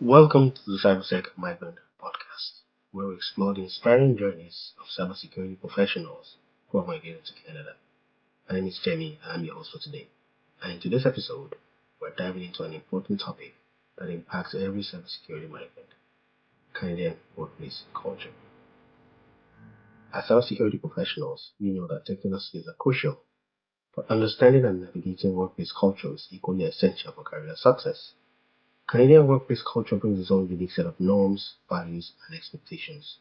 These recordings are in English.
Welcome to the CyberSec Migrant Podcast, where we explore the inspiring journeys of cybersecurity professionals who are migrating to Canada. My name is Femi, and I'm your host for today. And in today's episode, we're diving into an important topic that impacts every cybersecurity migrant: Canadian workplace culture. As cybersecurity professionals, we know that technical skills are crucial, but understanding and navigating workplace culture is equally essential for career success. Canadian workplace culture brings its own unique set of norms, values, and expectations.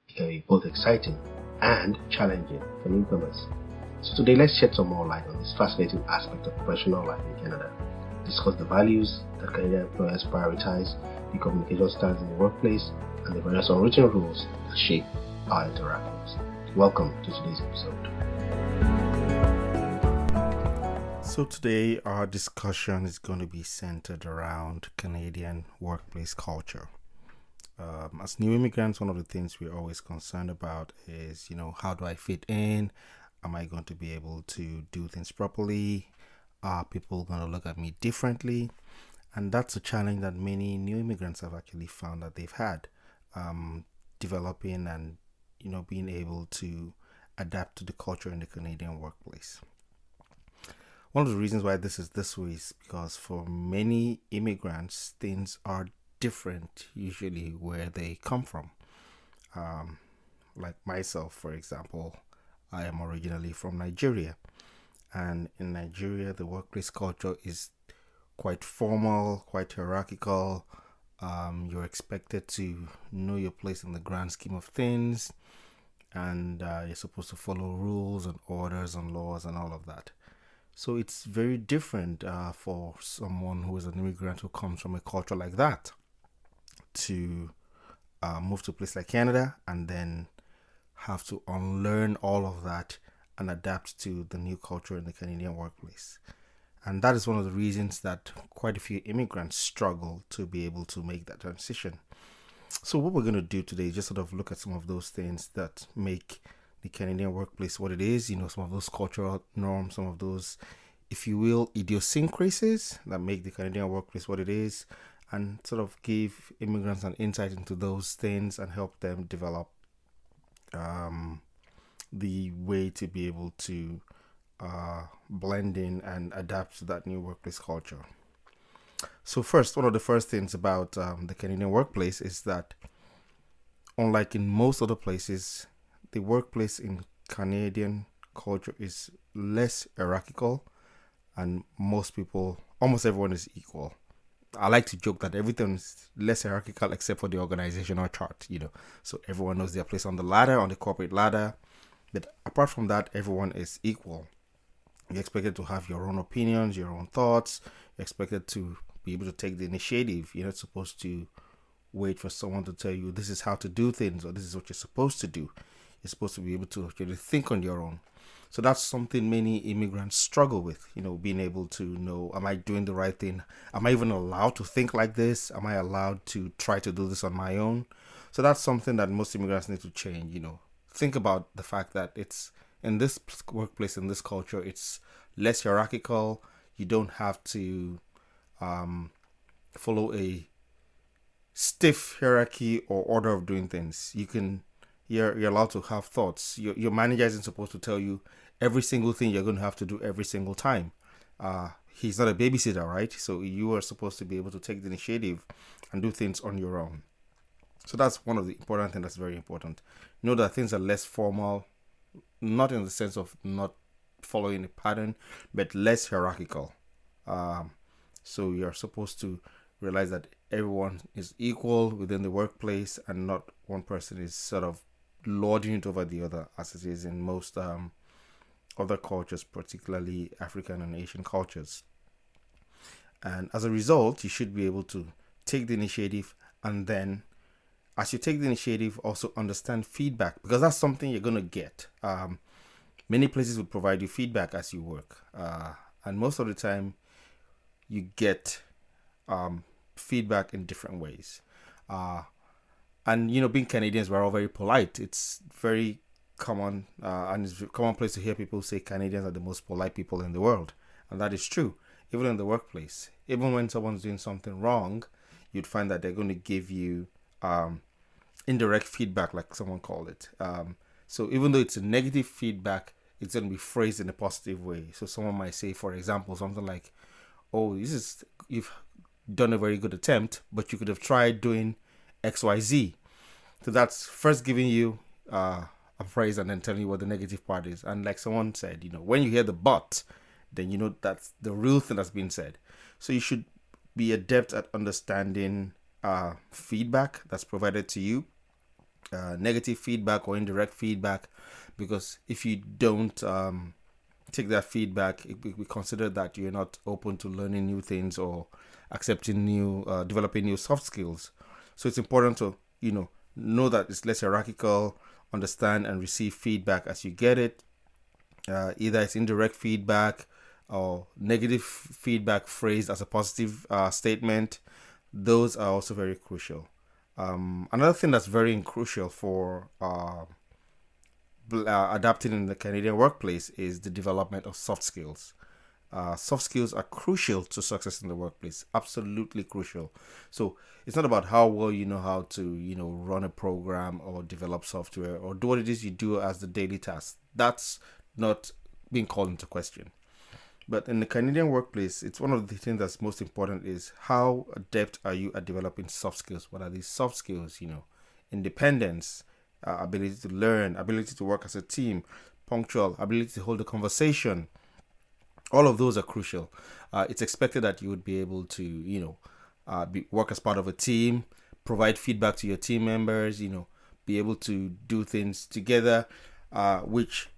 It can be both exciting and challenging for newcomers. So today let's shed some more light on this fascinating aspect of professional life in Canada. Discuss the values that Canadian employers prioritize, the communication styles in the workplace, and the various unwritten rules that shape our interactions. Welcome to today's episode. So today our discussion is going to be centered around Canadian workplace culture. As new immigrants, one of the things we're always concerned about is, how do I fit in? Am I going to be able to do things properly? Are people going to look at me differently? And that's a challenge that many new immigrants have actually found that they've had, developing and, being able to adapt to the culture in the Canadian workplace. One of the reasons why this is this way is because for many immigrants, things are different usually where they come from. Like myself, for example, I am originally from Nigeria. And in Nigeria, the workplace culture is quite formal, quite hierarchical. You're expected to know your place in the grand scheme of things. And you're supposed to follow rules and orders and laws and all of that. So it's very different for someone who is an immigrant who comes from a culture like that to move to a place like Canada and then have to unlearn all of that and adapt to the new culture in the Canadian workplace. And that is one of the reasons that quite a few immigrants struggle to be able to make that transition. So what we're going to do today is just sort of look at some of those things that make the Canadian workplace what it is, some of those cultural norms, some of those, if you will, idiosyncrasies that make the Canadian workplace what it is, and sort of give immigrants an insight into those things and help them develop the way to be able to blend in and adapt to that new workplace culture. So first, one of the first things about the Canadian workplace is that unlike in most other places, the workplace in Canadian culture is less hierarchical, and almost everyone is equal. I like to joke that everything is less hierarchical except for the organizational chart, so everyone knows their place on the ladder, on the corporate ladder. But apart from that, everyone is equal. You're expected to have your own opinions, your own thoughts. You're expected to be able to take the initiative. You're not supposed to wait for someone to tell you this is how to do things or this is what you're supposed to do. You're supposed to be able to actually think on your own. So that's something many immigrants struggle with, being able to know, am I doing the right thing? Am I even allowed to think like this? Am I allowed to try to do this on my own? So that's something that most immigrants need to change, Think about the fact that it's in this workplace, in this culture, it's less hierarchical. You don't have to follow a stiff hierarchy or order of doing things. You're allowed to have thoughts. Your manager isn't supposed to tell you every single thing you're going to have to do every single time. He's not a babysitter, right? So you are supposed to be able to take the initiative and do things on your own. So that's one of the important things that's very important. Know that things are less formal, not in the sense of not following a pattern, but less hierarchical. So you're supposed to realize that everyone is equal within the workplace and not one person is sort of lording it over the other, as it is in most other cultures, particularly African and Asian cultures. And as a result, you should be able to take the initiative, and then as you take the initiative, also understand feedback, because that's something you're going to get. Many places will provide you feedback as you work, and most of the time you get feedback in different ways. And being Canadians, we're all very polite. It's very common, and it's a commonplace to hear people say Canadians are the most polite people in the world, and that is true. Even in the workplace, even when someone's doing something wrong, you'd find that they're going to give you indirect feedback, like someone called it. So even though it's a negative feedback, it's going to be phrased in a positive way. So someone might say, for example, something like, "Oh, you've done a very good attempt, but you could have tried doing X, Y, Z." So that's first giving you a phrase and then telling you what the negative part is. And like someone said, when you hear the "but," then that's the real thing that's being said. So you should be adept at understanding feedback that's provided to you, negative feedback or indirect feedback, because if you don't take that feedback, it will be considered that you're not open to learning new things or accepting developing new soft skills. So it's important to know that it's less hierarchical, understand and receive feedback as you get it. Either it's indirect feedback or negative feedback phrased as a positive statement. Those are also very crucial. Another thing that's very crucial for adapting in the Canadian workplace is the development of soft skills. Soft skills are crucial to success in the workplace, absolutely crucial. So it's not about how well you know how to run a program or develop software or do what it is you do as the daily task. That's not being called into question. But in the Canadian workplace, it's one of the things that's most important is how adept are you at developing soft skills? What are these soft skills? Independence, ability to learn, ability to work as a team, punctual, ability to hold a conversation. All of those are crucial. It's expected that you would be able to, work as part of a team, provide feedback to your team members, be able to do things together, which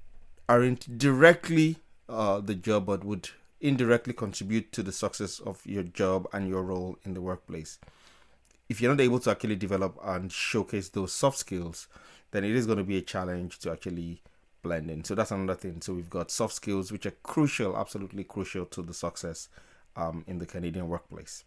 aren't directly the job, but would indirectly contribute to the success of your job and your role in the workplace. If you're not able to actually develop and showcase those soft skills, then it is going to be a challenge to actually blend in. So that's another thing. So we've got soft skills, which are crucial, absolutely crucial to the success in the Canadian workplace.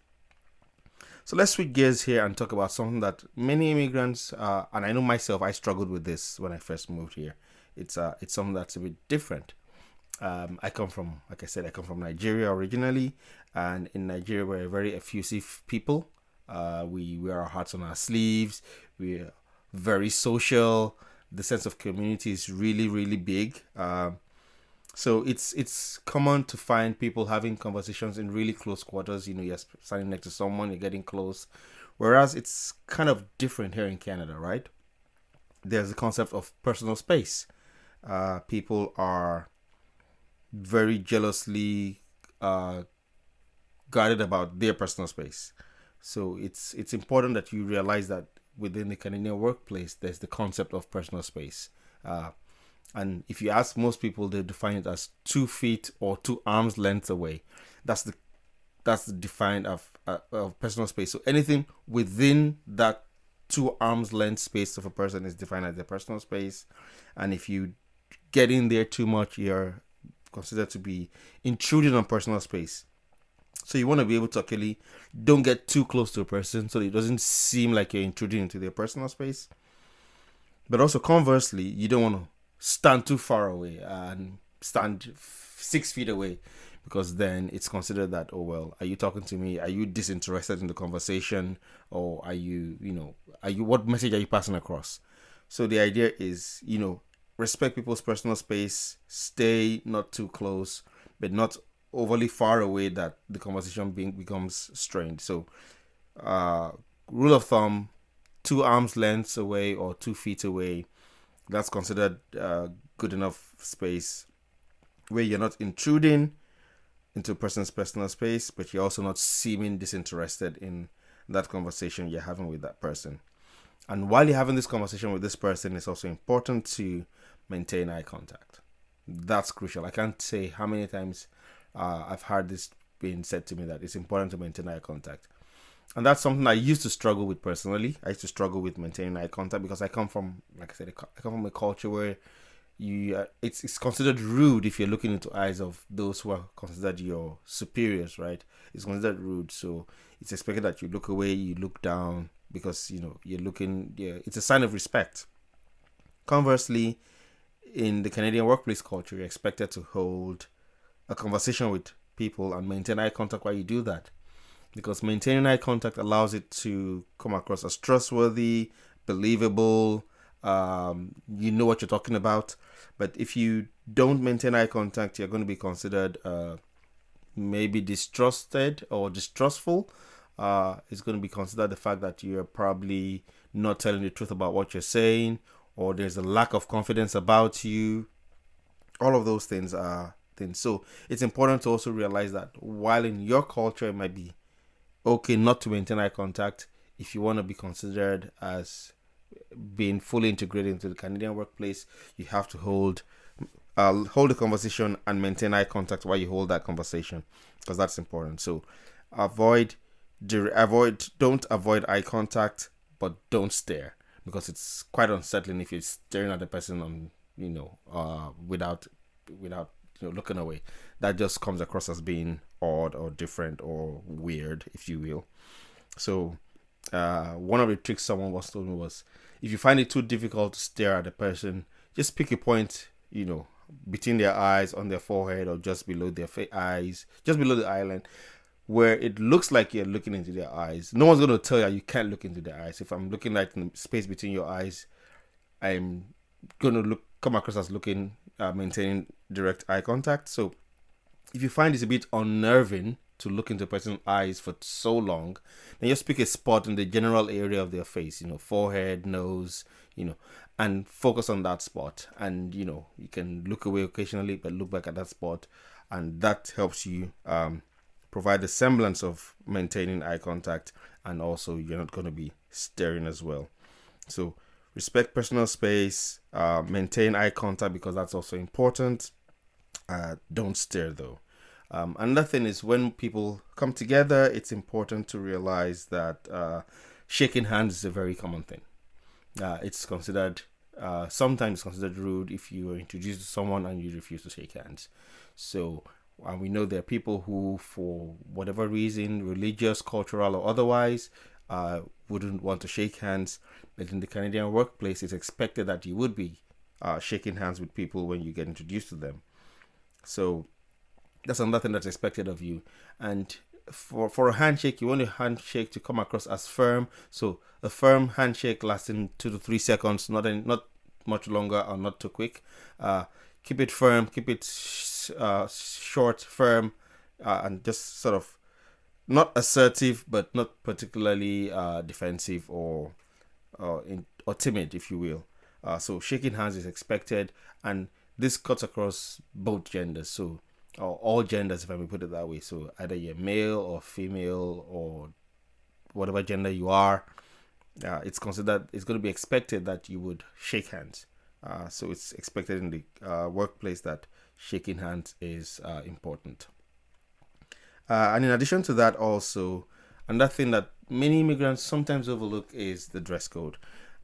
So let's switch gears here and talk about something that many immigrants, and I know myself, I struggled with this when I first moved here. It's something that's a bit different. I come from Nigeria originally, and in Nigeria we're a very effusive people. We wear our hearts on our sleeves. We're very social. The sense of community is really, really big. So it's common to find people having conversations in really close quarters. You're standing next to someone, you're getting close. Whereas it's kind of different here in Canada, right? There's the concept of personal space. People are very jealously guarded about their personal space. So it's important that you realize that within the Canadian workplace, there's the concept of personal space. And if you ask most people, they define it as 2 feet or 2 arms length away. That's the define of personal space. So anything within that 2 arms length space of a person is defined as their personal space. And if you get in there too much, you're considered to be intruding on personal space. So you want to be able to actually don't get too close to a person so that it doesn't seem like you're intruding into their personal space. But also conversely, you don't want to stand too far away and stand 6 feet away, because then it's considered that, oh well, are you talking to me? Are you disinterested in the conversation? Or are you what message are you passing across? So the idea is, respect people's personal space, stay not too close, but not overly far away that the conversation becomes strained. So rule of thumb, 2 arms lengths away or 2 feet away, that's considered good enough space where you're not intruding into a person's personal space, but you're also not seeming disinterested in that conversation you're having with that person. And while you're having this conversation with this person, it's also important to maintain eye contact. That's crucial. I can't say how many times I've heard this being said to me, that it's important to maintain eye contact. And that's something I used to struggle with personally. I used to struggle with maintaining eye contact because I come from, like I said, I come from a culture where it's considered rude if you're looking into eyes of those who are considered your superiors, right? It's considered rude. So it's expected that you look away, you look down, because you're looking. Yeah, it's a sign of respect. Conversely, in the Canadian workplace culture, you're expected to hold a conversation with people and maintain eye contact while you do that. because maintaining eye contact allows it to come across as trustworthy, believable. You know what you're talking about. But if you don't maintain eye contact, you're going to be considered maybe distrusted or distrustful. It's going to be considered the fact that you're probably not telling the truth about what you're saying, or there's a lack of confidence about you. All of those things are things. So it's important to also realize that while in your culture it might be okay not to maintain eye contact, if you want to be considered as being fully integrated into the Canadian workplace, you have to hold a conversation and maintain eye contact while you hold that conversation, because that's important. So don't avoid eye contact, but don't stare, because it's quite unsettling if you're staring at the person on without looking away. That just comes across as being odd or different or weird, if you will. So one of the tricks someone was told me was, if you find it too difficult to stare at a person, just pick a point, between their eyes, on their forehead, or just below their eyes, just below the eyelid, where it looks like you're looking into their eyes. No one's going to tell you can't look into their eyes. If I'm looking at the space between your eyes, I'm going to come across as maintaining direct eye contact. So if you find it's a bit unnerving to look into a person's eyes for so long, then just pick a spot in the general area of their face, forehead, nose, and focus on that spot. And, you can look away occasionally, but look back at that spot. And that helps you provide the semblance of maintaining eye contact. And also, you're not going to be staring as well. So respect personal space, maintain eye contact, because that's also important. Don't stare though. Another thing is, when people come together, it's important to realize that shaking hands is a very common thing. It's considered sometimes considered rude if you are introduced to someone and you refuse to shake hands. So we know there are people who, for whatever reason, religious, cultural, or otherwise, wouldn't want to shake hands. But in the Canadian workplace, it's expected that you would be shaking hands with people when you get introduced to them. So that's another thing that's expected of you. And for a handshake, you want a handshake to come across as firm. So a firm handshake lasting 2 to 3 seconds, not much longer or not too quick. Keep it firm, keep it short, firm, and just sort of not assertive, but not particularly defensive or timid, if you will. So shaking hands is expected, and this cuts across both genders. So or all genders, if I may put it that way. So either you're male or female or whatever gender you are, it's going to be expected that you would shake hands. So it's expected in the workplace that shaking hands is important. And in addition to that, also, another thing that many immigrants sometimes overlook is the dress code.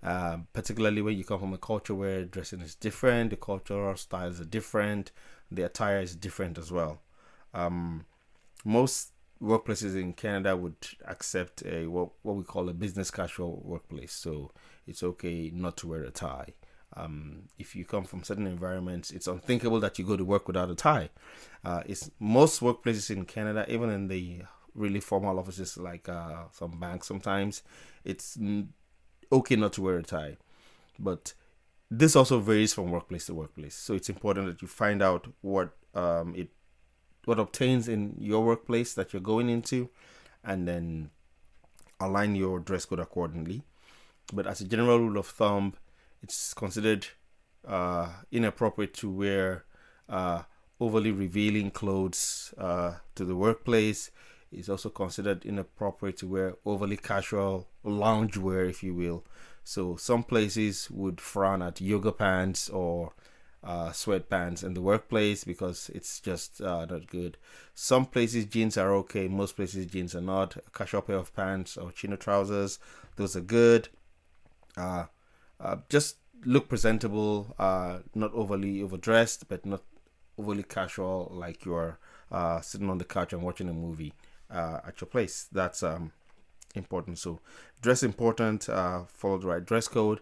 Particularly when you come from a culture where dressing is different, the cultural styles are different, the attire is different as well. Most workplaces in Canada would accept what we call a business casual workplace. So it's okay not to wear a tie. If you come from certain environments, it's unthinkable that you go to work without a tie. It's most workplaces in Canada, even in the really formal offices like some banks, sometimes it's okay not to wear a tie. But this also varies from workplace to workplace. So it's important that you find out what obtains in your workplace that you're going into, and then align your dress code accordingly. But as a general rule of thumb, it's considered inappropriate to wear overly revealing clothes to the workplace. It's also considered inappropriate to wear overly casual loungewear, if you will. So some places would frown at yoga pants or sweatpants in the workplace because it's just not good. Some places jeans are okay. Most places jeans are not. A casual pair of pants or chino trousers, those are good. Just look presentable, not overly overdressed, but not overly casual, like you're sitting on the couch and watching a movie at your place. That's important. So dress important, follow the right dress code.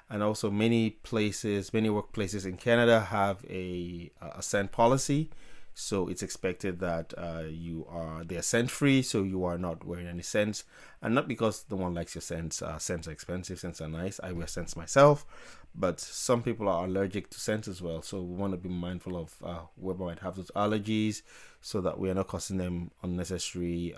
And also many workplaces in Canada have a scent policy. So it's expected that they're scent free, so you are not wearing any scents, and not because no one likes your scents. Scents are expensive, scents are nice. I wear scents myself, but some people are allergic to scents as well. So we want to be mindful of whoever might have those allergies, so that we are not causing them unnecessary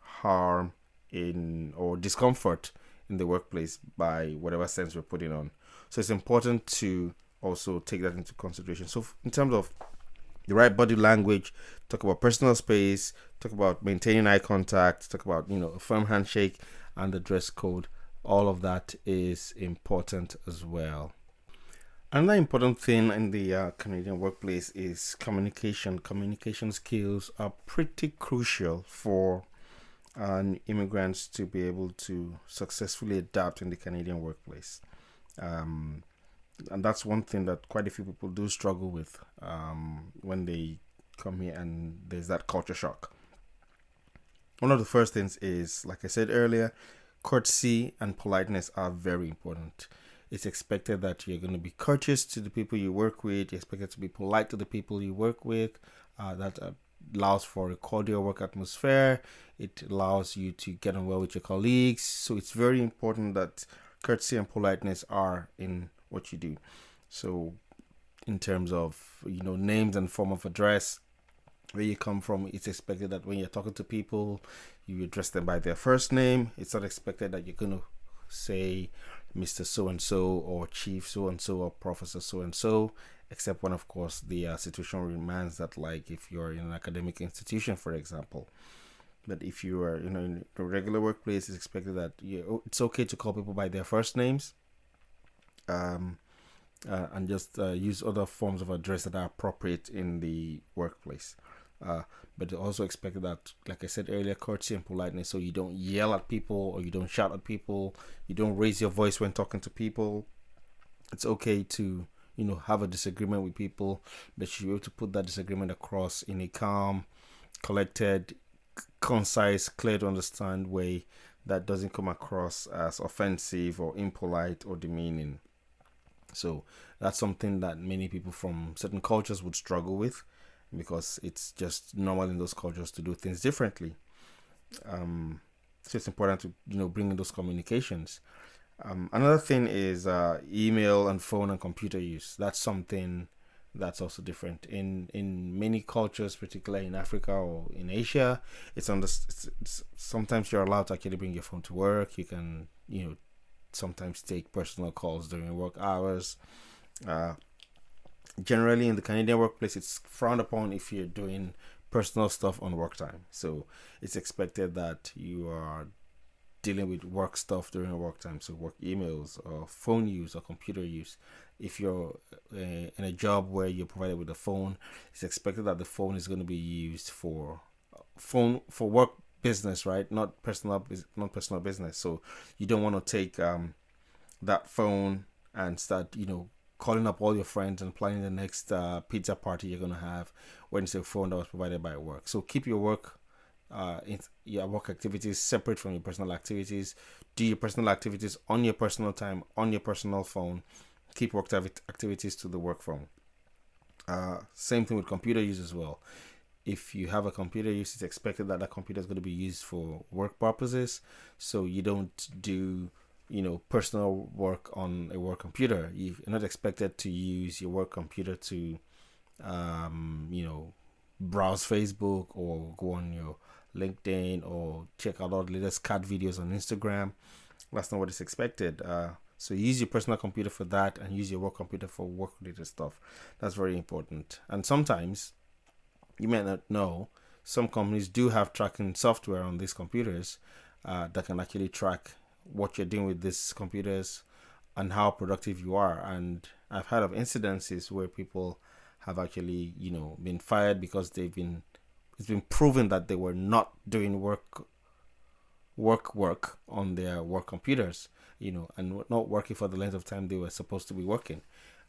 harm in or discomfort in the workplace by whatever scents we're putting on. So it's important to also take that into consideration. So in terms of the right body language, talk about personal space, talk about maintaining eye contact, talk about a firm handshake and the dress code. All of that is important as well. Another important thing in the Canadian workplace is communication. Communication skills are pretty crucial for immigrants to be able to successfully adapt in the Canadian workplace. And that's one thing that quite a few people do struggle with when they come here, and there's that culture shock. One of the first things is, like I said earlier, courtesy and politeness are very important. It's expected that you're going to be courteous to the people you work with. You're expected to be polite to the people you work with. That allows for a cordial work atmosphere. It allows you to get on well with your colleagues. So it's very important that courtesy and politeness are in what you do. So in terms of names and form of address, where you come from, it's expected that when you're talking to people, you address them by their first name. It's not expected that you're going to say Mr. So-and-so or Chief so-and-so or Professor so-and-so, except when, of course, the situation demands that, like if you're in an academic institution, for example. But if you are in a regular workplace, it's expected that it's okay to call people by their first names, and just use other forms of address that are appropriate in the workplace. But it's also expected that, like I said earlier, courtesy and politeness. So you don't yell at people, or you don't shout at people. You don't raise your voice when talking to people. It's okay to have a disagreement with people, but you're able to put that disagreement across in a calm, collected, concise, clear to understand way that doesn't come across as offensive or impolite or demeaning. So that's something that many people from certain cultures would struggle with, because it's just normal in those cultures to do things differently. So it's important to bring in those communications. Another thing is email and phone and computer use. That's something that's also different in many cultures, particularly in Africa or in Asia. It's sometimes you're allowed to actually bring your phone to work. You can sometimes take personal calls during work hours. Generally, in the Canadian workplace, it's frowned upon if you're doing personal stuff on work time. So it's expected that you are dealing with work stuff during work time, so work emails or phone use or computer use. If you're in a job where you're provided with a phone, it's expected that the phone is going to be used for work business, right? Not personal business. So you don't want to take that phone and start calling up all your friends and planning the next pizza party you're going to have when it's a phone that was provided by work. So keep your work activities separate from your personal activities. Do your personal activities on your personal time, on your personal phone. Keep work activities to the work phone. Same thing with computer use as well. If you have a computer use, it's expected that that computer is going to be used for work purposes. So you don't do personal work on a work computer. You're not expected to use your work computer to browse Facebook or go on your LinkedIn or check out all the latest cat videos on Instagram. That's not what is expected. So use your personal computer for that, and use your work computer for work related stuff. That's very important. And sometimes, you may not know, some companies do have tracking software on these computers that can actually track what you're doing with these computers and how productive you are. And I've heard of incidences where people have actually been fired because it's been proven that they were not doing work on their work computers, and not working for the length of time they were supposed to be working.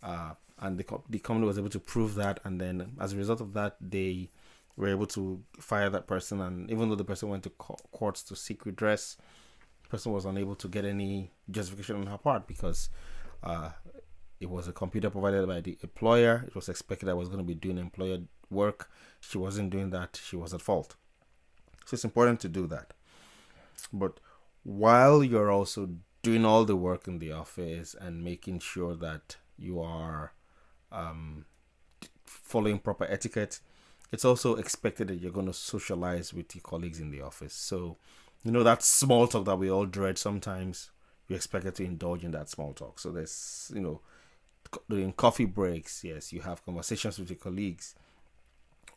And the company was able to prove that, and then as a result of that, they were able to fire that person. And even though the person went to courts to seek redress, the person was unable to get any justification on her part, because it was a computer provided by the employer. It was expected I was going to be doing employer work. She wasn't doing that. She was at fault. So it's important to do that. But while you're also doing all the work in the office and making sure that you are following proper etiquette, it's also expected that you're going to socialize with your colleagues in the office. So, that small talk that we all dread sometimes, you're expected to indulge in that small talk. So there's, during coffee breaks, yes, you have conversations with your colleagues.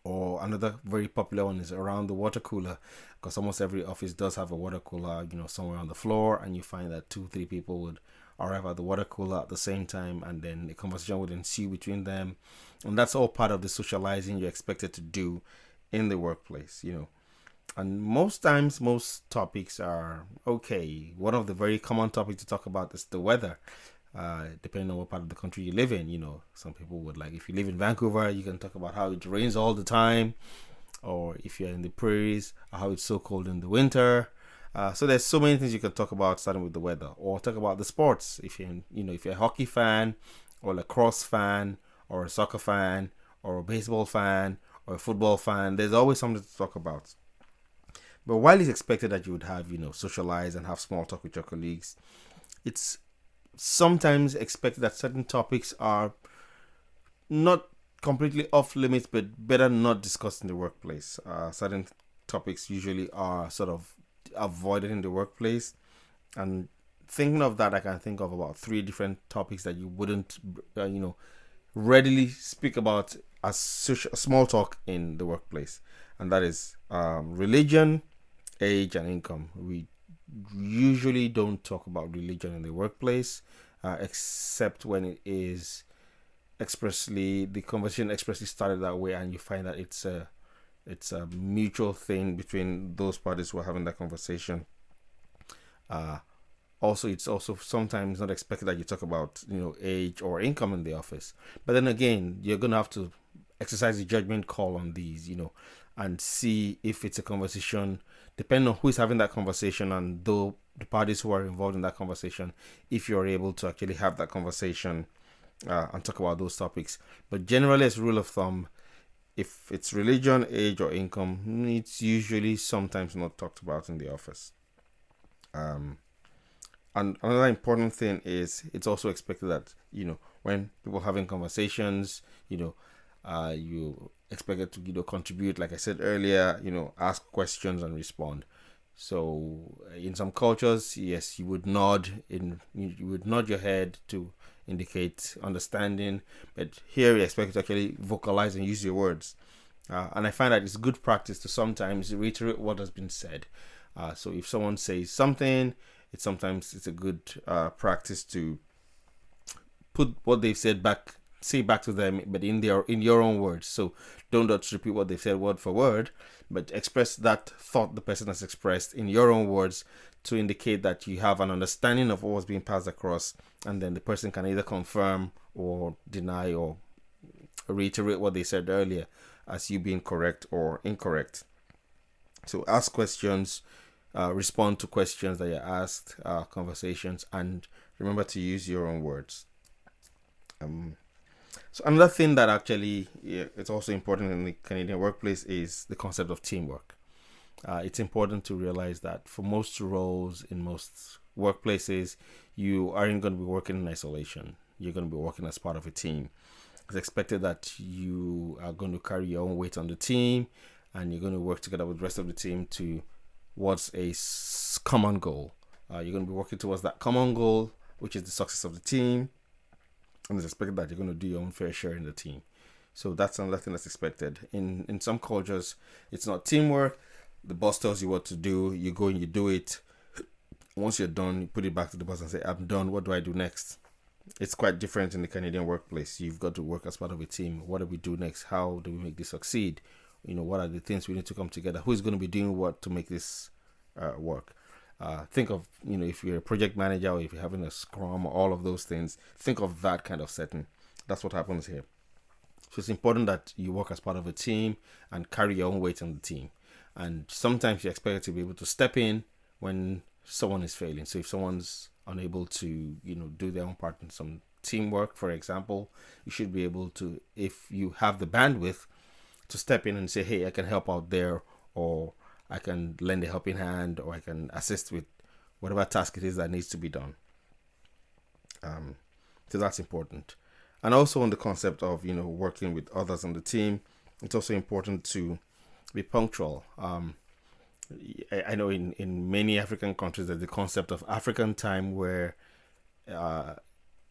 Or another very popular one is around the water cooler, because almost every office does have a water cooler, somewhere on the floor, and you find that 2-3 people would arrive at the water cooler at the same time, and then a conversation would ensue between them. And that's all part of the socializing you're expected to do in the workplace, And most times, most topics are okay. One of the very common topics to talk about is the weather. Depending on what part of the country you live in, some people would like, if you live in Vancouver, you can talk about how it rains all the time, or if you're in the prairies, how it's so cold in the winter. So there's so many things you can talk about, starting with the weather, or talk about the sports. If you're a hockey fan, or a lacrosse fan, or a soccer fan, or a baseball fan, or a football fan, there's always something to talk about. But while it's expected that you would have, socialize and have small talk with your colleagues, it's sometimes expected that certain topics are not completely off limits, but better not discussed in the workplace. Certain topics usually are sort of avoided in the workplace. And thinking of that, I can think of about 3 different topics that you wouldn't, readily speak about as small talk in the workplace. And that is religion, age, and income. We usually don't talk about religion in the workplace, except when it is the conversation expressly started that way, and you find that it's a mutual thing between those parties who are having that conversation. Also, it's also sometimes not expected that you talk about age or income in the office. But then again, you're gonna have to exercise the judgment call on these, and see if it's a conversation, depending on who is having that conversation and the parties who are involved in that conversation, if you're able to actually have that conversation and talk about those topics. But generally, as a rule of thumb, if it's religion, age, or income, it's usually sometimes not talked about in the office. And another important thing is, it's also expected that, when people are having conversations, you expected to contribute, like I said earlier, ask questions and respond. So in some cultures, yes, you would nod your head to indicate understanding, but here you expect to actually vocalize and use your words. And I find that it's good practice to sometimes reiterate what has been said. So if someone says something, it's a good practice to put what they've said back, say back to them, but in your own words. So don't just repeat what they've said word for word, but express that thought the person has expressed in your own words to indicate that you have an understanding of what was being passed across, and then the person can either confirm or deny or reiterate what they said earlier as you being correct or incorrect. So ask questions, respond to questions that you're asked, conversations, and remember to use your own words. So another thing that actually it's also important in the Canadian workplace is the concept of teamwork. It's important to realize that for most roles in most workplaces, you aren't going to be working in isolation. You're going to be working as part of a team. It's expected that you are going to carry your own weight on the team, and you're going to work together with the rest of the team towards a common goal. You're going to be working towards that common goal, which is the success of the team. And it's expected that you're going to do your own fair share in the team. So that's another thing that's expected. In some cultures, it's not teamwork. The boss tells you what to do. You go and you do it. Once you're done, you put it back to the boss and say, I'm done. What do I do next? It's quite different in the Canadian workplace. You've got to work as part of a team. What do we do next? How do we make this succeed? What are the things we need to come together? Who's going to be doing what to make this work? Think of, if you're a project manager or if you're having a scrum or all of those things, think of that kind of setting. That's what happens here. So it's important that you work as part of a team and carry your own weight on the team. And sometimes you're expected to be able to step in when someone is failing. So if someone's unable to, do their own part in some teamwork, for example, you should be able to, if you have the bandwidth, to step in and say, hey, I can help out there, or I can lend a helping hand, or I can assist with whatever task it is that needs to be done. So that's important. And also on the concept of, working with others on the team, it's also important to be punctual. I know in many African countries there's the concept of African time, where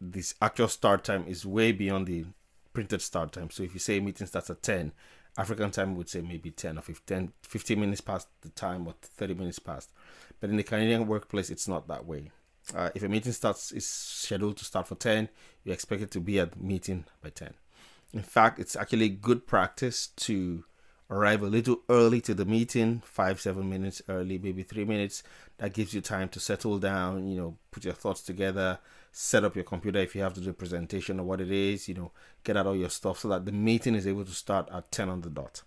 this actual start time is way beyond the printed start time. So if you say a meeting starts at 10, African time would say maybe 10 or 15 minutes past the time, or 30 minutes past. But in the Canadian workplace, it's not that way. If a meeting is scheduled to start for 10, you expect it to be at the meeting by 10. In fact, it's actually good practice to arrive a little early to the meeting, 5-7 minutes early, maybe 3 minutes. That gives you time to settle down, put your thoughts together, set up your computer if you have to do a presentation or what it is, get out all your stuff so that the meeting is able to start at 10 on the dot.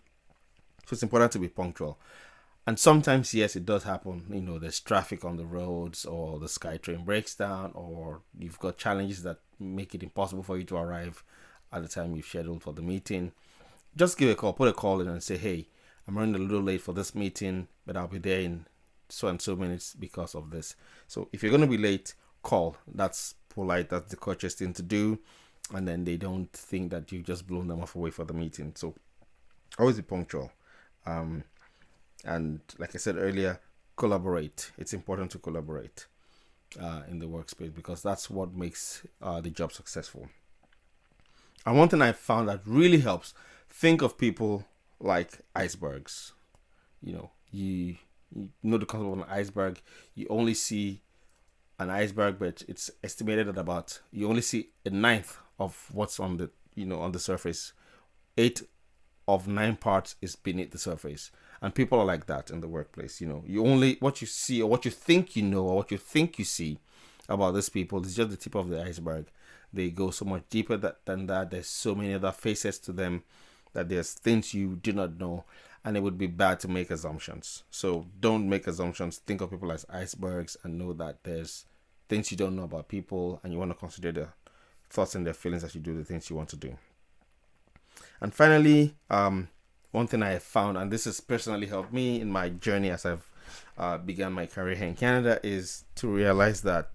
So it's important to be punctual. And sometimes, yes, it does happen. There's traffic on the roads, or the SkyTrain breaks down, or you've got challenges that make it impossible for you to arrive at the time you've scheduled for the meeting. Just give a call, put a call in and say, hey, I'm running a little late for this meeting, but I'll be there in so and so minutes because of this. So if you're going to be late, call. That's polite. That's the courteous thing to do. And then they don't think that you've just blown them off away for the meeting. So always be punctual. And like I said earlier, collaborate. It's important to collaborate in the workspace, because that's what makes the job successful. And one thing I found that really helps, think of people like icebergs. You know the concept of an iceberg. You only see an iceberg, but it's estimated that you only see a ninth of what's on the on the surface. 8 of 9 parts is beneath the surface. And people are like that in the workplace. You only, what you see, or what you think or what you think you see about these people is just the tip of the iceberg. They go so much deeper than that. There's so many other faces to them, that there's things you do not know, and it would be bad to make assumptions. So don't make assumptions. Think of people as icebergs, and know that there's things you don't know about people, and you want to consider their thoughts and their feelings as you do the things you want to do. And finally, one thing I have found, and this has personally helped me in my journey as I've began my career here in Canada, is to realize that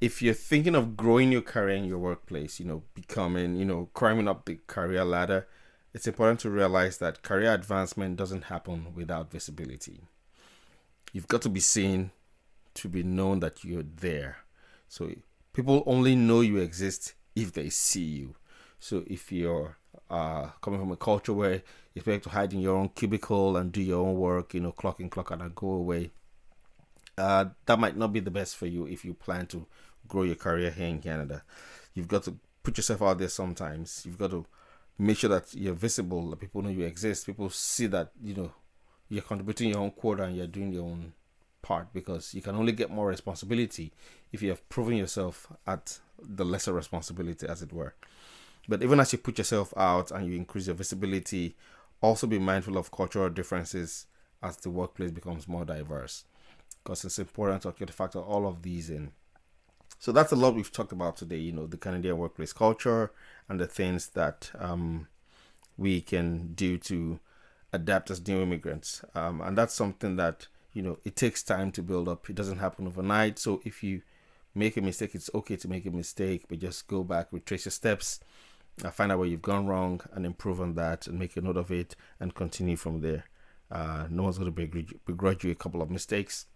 if you're thinking of growing your career in your workplace, becoming, climbing up the career ladder, it's important to realize that career advancement doesn't happen without visibility. You've got to be seen to be known that you're there. So people only know you exist if they see you. So if you're coming from a culture where you expect to hide in your own cubicle and do your own work, clock in, clock out, and go away, that might not be the best for you if you plan to grow your career here in Canada. You've got to put yourself out there sometimes. You've got to make sure that you're visible, that people know you exist. People see that, you're contributing your own quota and you're doing your own part, because you can only get more responsibility if you have proven yourself at the lesser responsibility, as it were. But even as you put yourself out and you increase your visibility, also be mindful of cultural differences as the workplace becomes more diverse, because it's important to factor all of these in. So that's a lot we've talked about today, the Canadian workplace culture and the things that we can do to adapt as new immigrants. And that's something that, it takes time to build up. It doesn't happen overnight. So if you make a mistake, it's okay to make a mistake, but just go back, retrace your steps, find out where you've gone wrong, and improve on that, and make a note of it, and continue from there. No one's going to begrudge you a couple of mistakes.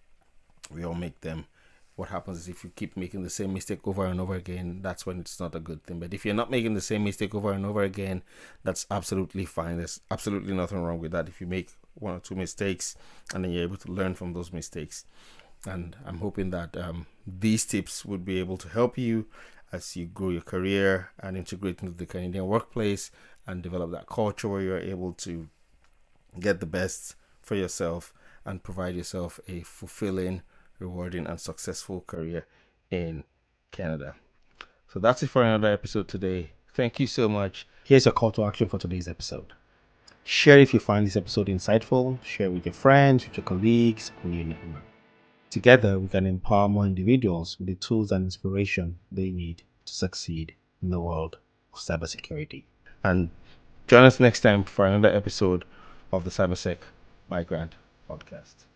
We all make them. What happens is if you keep making the same mistake over and over again, that's when it's not a good thing. But if you're not making the same mistake over and over again, that's absolutely fine. There's absolutely nothing wrong with that. If you make 1 or 2 mistakes and then you're able to learn from those mistakes. And I'm hoping that these tips would be able to help you as you grow your career and integrate into the Canadian workplace and develop that culture where you're able to get the best for yourself and provide yourself a fulfilling, rewarding, and successful career in Canada. So that's it for another episode today. Thank you so much. Here's your call to action for today's episode. Share if you find this episode insightful. Share with your friends, with your colleagues, and your network. Together, we can empower more individuals with the tools and inspiration they need to succeed in the world of cybersecurity. And join us next time for another episode of the Cybersec Migrant podcast.